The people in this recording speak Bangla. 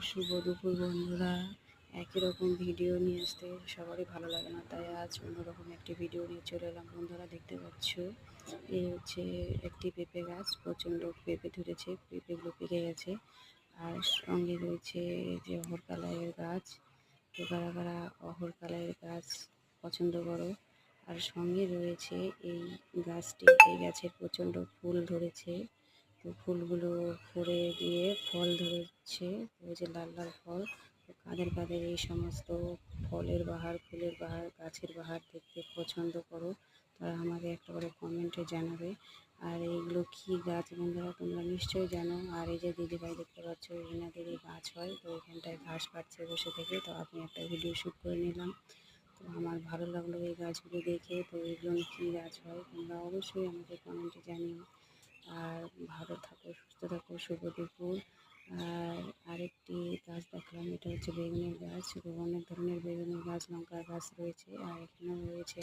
শুভ দুপুর বন্ধুরা। একই রকম ভিডিও নিয়ে আসতে সবারই ভালো লাগে না, তাই আজ অন্যরকম একটি ভিডিও নিয়ে চলে এলাম। বন্ধুরা দেখতে পাচ্ছ, এই হচ্ছে একটি পেঁপে গাছ, প্রচণ্ড পেঁপে ধরেছে, পেঁপেগুলো পেকে গেছে। আর সঙ্গে রয়েছে যে অহর কালারের গাছ। তো কারা কারা অহর কালারের গাছ পছন্দ করো? আর সঙ্গে রয়েছে এই গাছটি, এই গাছের প্রচণ্ড ফুল ধরেছে। তো ফুলগুলো ভরে দিয়ে ফল ধরেছে, ওই যে লাল লাল ফল। তো কাদের কাদের এই সমস্ত ফলের বাহার, ফুলের বাহার, গাছের বাহার দেখতে পছন্দ করো, তারা আমাকে একটা করে কমেন্টে জানাবে। আর এইগুলো কী গাছ বন্ধুরা তোমরা নিশ্চয়ই জানো। আর এই যে দিদিভাই দেখতে পাচ্ছ, এনাদেরই গাছ হয়। তো এখানটায় ঘাস কাটছে বসে থেকে, তো আমি একটা ভিডিও শ্যুট করে নিলাম। তো আমার ভালো লাগলো এই গাছগুলো দেখে। তো এগুলো কী গাছ হয় তোমরা অবশ্যই আমাকে কমেন্টে জানিও। আর ভালো থাকো, সুস্থ থাকো, শুভ দুপুর। আর আরেকটি গাছ দেখলাম, এটা হচ্ছে বেগুনের গাছ। অনেক ধরনের বেগুনের গাছ, লঙ্কার গাছ রয়েছে। আর এখানেও রয়েছে